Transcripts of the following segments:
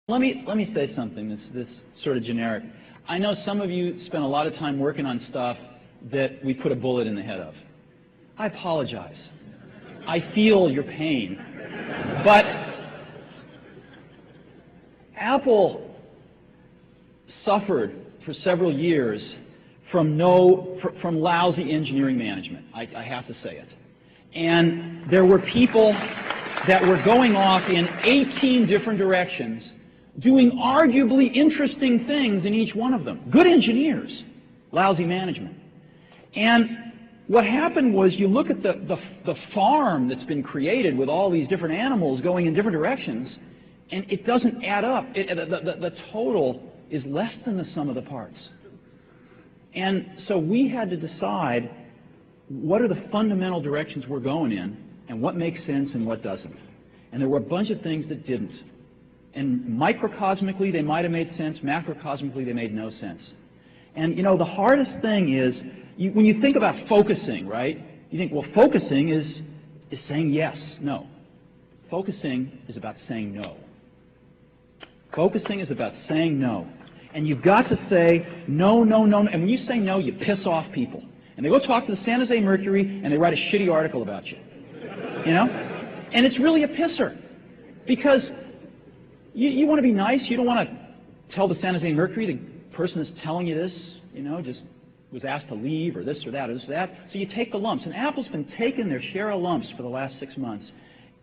Let me say something this sort of generic. I know some of you spend a lot of time working on stuff that we put a bullet in the head of. I apologize. I feel your pain. But Apple suffered for several years from lousy engineering management. I have to say it. And there were people that were going off in 18 different directions, doing arguably interesting things in each one of them. Good engineers, lousy management. And what happened was, you look at the farm that's been created with all these different animals going in different directions, and it doesn't add up. The total is less than the sum of the parts. And so we had to decide what are the fundamental directions we're going in, and what makes sense and what doesn't. And there were a bunch of things that didn't. And microcosmically, they might have made sense. Macrocosmically, they made no sense. And you know, the hardest thing is, when you think about focusing, right? You think, well, focusing is saying yes. No. Focusing is about saying no. Focusing is about saying no. And you've got to say no, no, no. And when you say no, you piss off people. And they go talk to the San Jose Mercury, and they write a shitty article about you. You know? And it's really a pisser. Because you want to be nice. You don't want to tell the San Jose Mercury, the person that's telling you this, you know, just was asked to leave, or this or that or this or that. So you take the lumps. And Apple's been taking their share of lumps for the last 6 months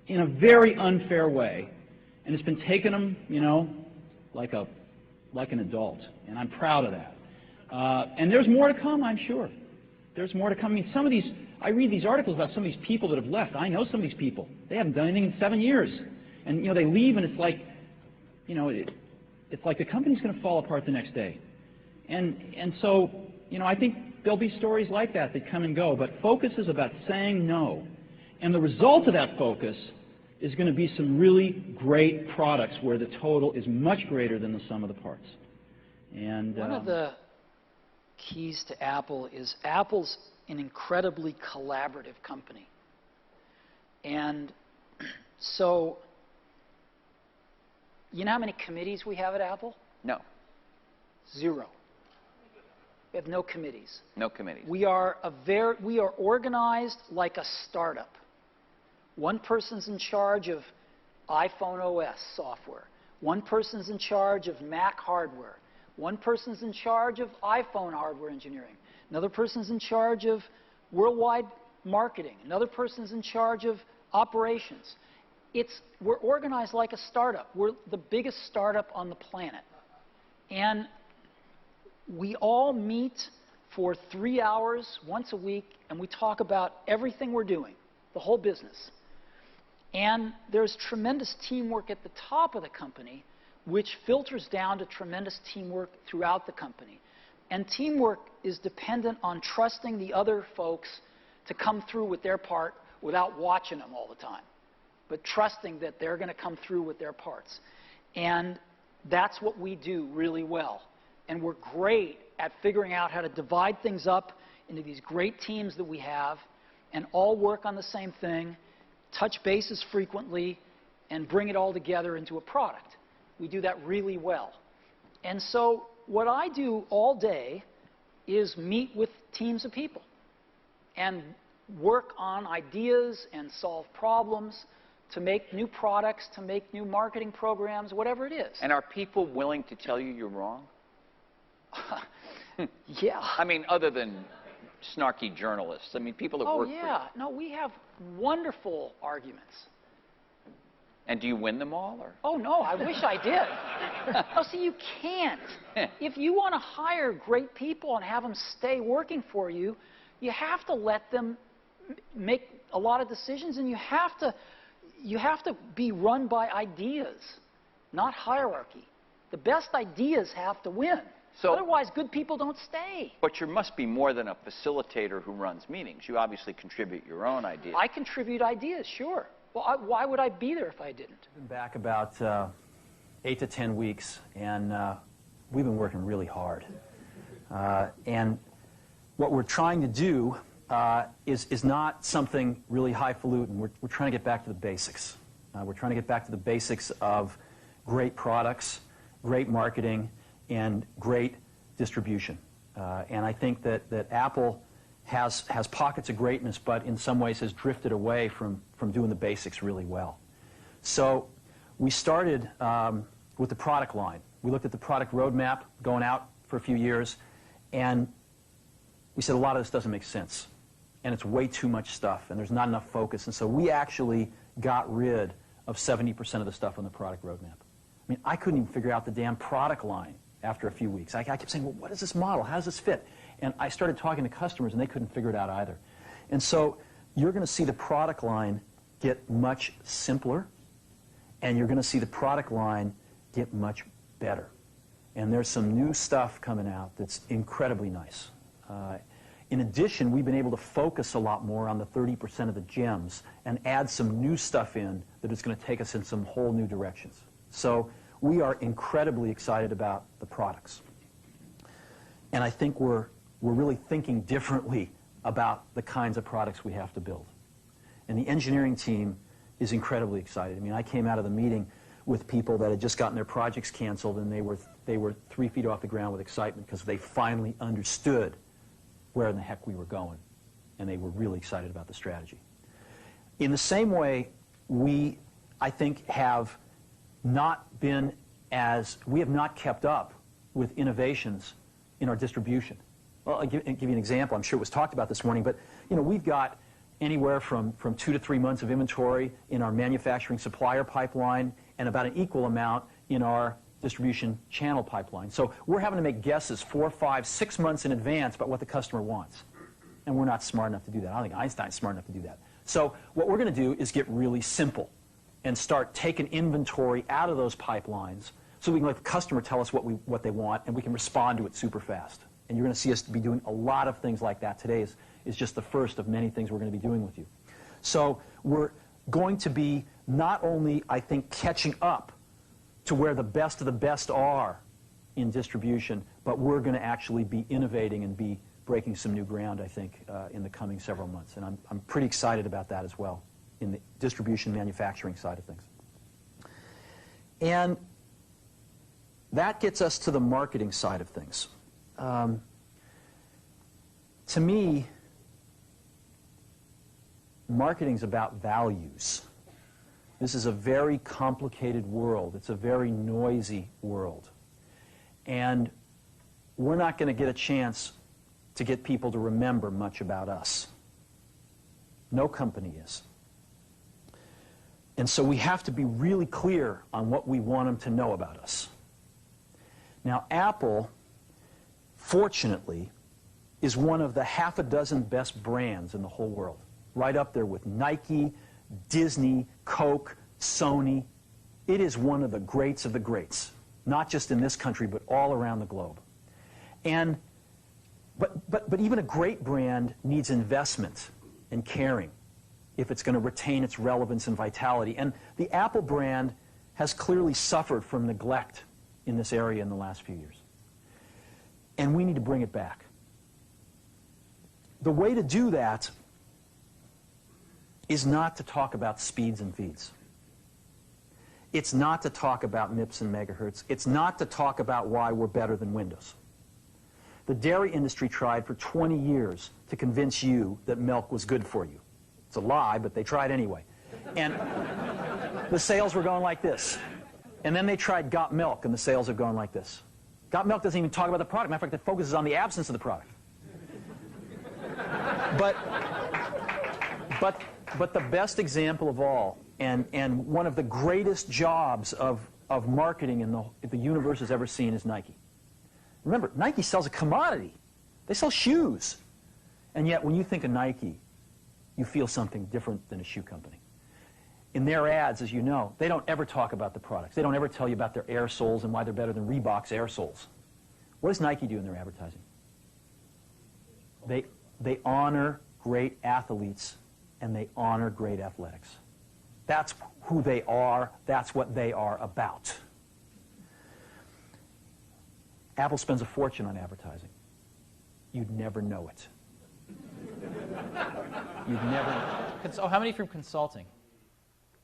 in a very unfair way. And it's been taking them, you know, like an adult. And I'm proud of that. And there's more to come, I'm sure. There's more to come. I mean, some of these, I read these articles about some of these people that have left. I know some of these people. They haven't done anything in 7 years. And, you know, they leave, and it's like, you know, it's like the company's going to fall apart the next day. And so, you know, I think there'll be stories like that that come and go. But focus is about saying no. And the result of that focus is going to be some really great products where the total is much greater than the sum of the parts. And one of the keys to Apple is Apple's an incredibly collaborative company. And so, you know how many committees we have at Apple? No. 0. We have no committees. No committees. We are organized like a startup. One person's in charge of iPhone OS software. One person's in charge of Mac hardware. One person's in charge of iPhone hardware engineering. Another person's in charge of worldwide marketing. Another person's in charge of operations. We're organized like a startup. We're the biggest startup on the planet. And we all meet for 3 hours once a week, and we talk about everything we're doing, the whole business. And there's tremendous teamwork at the top of the company, which filters down to tremendous teamwork throughout the company. And teamwork is dependent on trusting the other folks to come through with their part without watching them all the time, but trusting that they're going to come through with their parts. And that's what we do really well. And we're great at figuring out how to divide things up into these great teams that we have and all work on the same thing, touch bases frequently, and bring it all together into a product. We do that really well. And so what I do all day is meet with teams of people and work on ideas and solve problems to make new products, to make new marketing programs, whatever it is. And are people willing to tell you you're wrong? Yeah. I mean, other than snarky journalists. I mean, people that work for you. Oh, yeah. No, we have wonderful arguments. And do you win them all? Or? Oh, no, I wish I did. No, see, you can't. If you want to hire great people and have them stay working for you, you have to let them make a lot of decisions, and you have to be run by ideas, not hierarchy. The best ideas have to win. So, otherwise, good people don't stay. But you must be more than a facilitator who runs meetings. You obviously contribute your own ideas. I contribute ideas, sure. Well, why would I be there if I didn't? We've been back about 8 to 10 weeks, and we've been working really hard. And what we're trying to do is not something really highfalutin. We're trying to get back to the basics. We're trying to get back to the basics of great products, great marketing, and great distribution. And I think that Apple has pockets of greatness, but in some ways has drifted away from doing the basics really well. So we started with the product line. We looked at the product roadmap going out for a few years, and we said a lot of this doesn't make sense, and it's way too much stuff, and there's not enough focus. And so we actually got rid of 70% of the stuff on the product roadmap. I mean, I couldn't even figure out the damn product line after a few weeks. I kept saying, well, what is this model? How does this fit? And I started talking to customers, and they couldn't figure it out either. And so you're going to see the product line get much simpler, and you're going to see the product line get much better. And there's some new stuff coming out that's incredibly nice. In addition, we've been able to focus a lot more on the 30% of the gems and add some new stuff in that is going to take us in some whole new directions. So we are incredibly excited about the products. And I think we're really thinking differently about the kinds of products we have to build. And the engineering team is incredibly excited. I mean, I came out of the meeting with people that had just gotten their projects canceled, and they were 3 feet off the ground with excitement because they finally understood where in the heck we were going, and they were really excited about the strategy. In the same way, we, I think, have not kept up with innovations in our distribution. Well, I'll give you an example. I'm sure it was talked about this morning, but we've got anywhere from 2 to 3 months of inventory in our manufacturing supplier pipeline and about an equal amount in our distribution channel pipeline. So we're having to make guesses 4, 5, 6 months in advance about what the customer wants. And we're not smart enough to do that. I don't think Einstein's smart enough to do that. So what we're going to do is get really simple and start taking inventory out of those pipelines so we can let the customer tell us what they want, and we can respond to it super fast. And you're going to see us be doing a lot of things like that. Today is just the first of many things we're going to be doing with you. So we're going to be not only, I think, catching up to where the best of the best are in distribution, but we're going to actually be innovating and be breaking some new ground, I think, in the coming several months. And I'm pretty excited about that as well in the distribution manufacturing side of things. And that gets us to the marketing side of things. To me, marketing's about values. This is a very complicated world. It's a very noisy world. And we're not going to get a chance to get people to remember much about us. No company is. And so we have to be really clear on what we want them to know about us. Now, Apple, fortunately, is one of the half a dozen best brands in the whole world. Right up there with Nike, Disney, Coke, Sony. It is one of the greats of the greats, not just in this country, but all around the globe. And, but even a great brand needs investment and caring if it's going to retain its relevance and vitality. And the Apple brand has clearly suffered from neglect in this area in the last few years. And we need to bring it back. The way to do that is not to talk about speeds and feeds. It's not to talk about MIPS and megahertz. It's not to talk about why we're better than Windows. The dairy industry tried for 20 years to convince you that milk was good for you. It's a lie, but they tried anyway. And the sales were going like this. And then they tried Got Milk, and the sales have gone like this. Got Milk doesn't even talk about the product. Matter of fact, it focuses on the absence of the product. But the best example of all, and one of the greatest jobs of marketing the universe has ever seen is Nike. Remember, Nike sells a commodity. They sell shoes. And yet, when you think of Nike, you feel something different than a shoe company. In their ads, as you know, they don't ever talk about the products. They don't ever tell you about their air soles and why they're better than Reebok's air soles. What does Nike do in their advertising? They honor great athletes, and they honor great athletics. That's who they are. That's what they are about. Apple spends a fortune on advertising. You'd never know it. You'd never know. Oh, how many from consulting?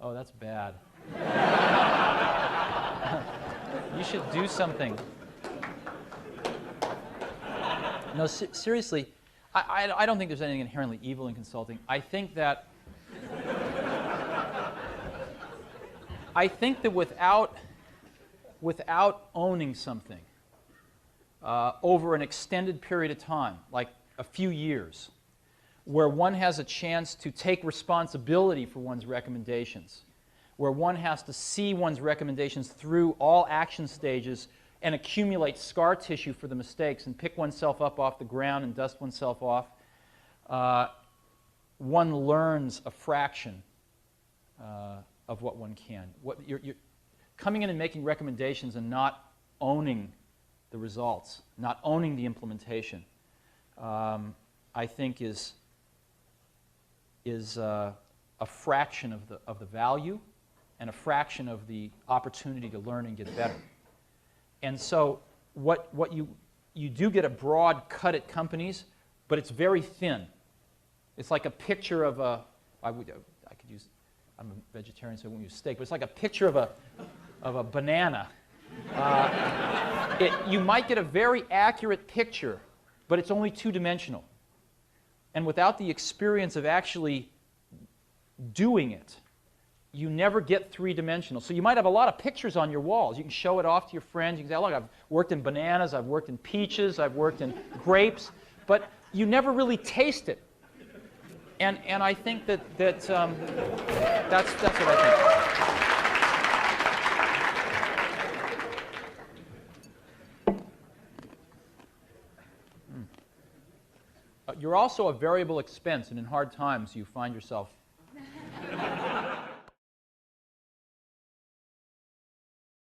Oh, that's bad. You should do something. No, seriously, I don't think there's anything inherently evil in consulting. I think that without owning something over an extended period of time, like a few years, where one has a chance to take responsibility for one's recommendations, where one has to see one's recommendations through all action stages and accumulate scar tissue for the mistakes and pick oneself up off the ground and dust oneself off, one learns a fraction of what one can. You're coming in and making recommendations and not owning the results, not owning the implementation, I think is a fraction of the value and a fraction of the opportunity to learn and get better. And so what you do get a broad cut at companies, but it's very thin. It's like a picture of a, I could use, I'm a vegetarian so I won't use steak, but it's like a picture of a banana. You might get a very accurate picture, but it's only two-dimensional. And without the experience of actually doing it, you never get three-dimensional. So you might have a lot of pictures on your walls. You can show it off to your friends. You can say, look, I've worked in bananas, I've worked in peaches, I've worked in grapes, but you never really taste it. And I think that's what I think. You're also a variable expense, and in hard times you find yourself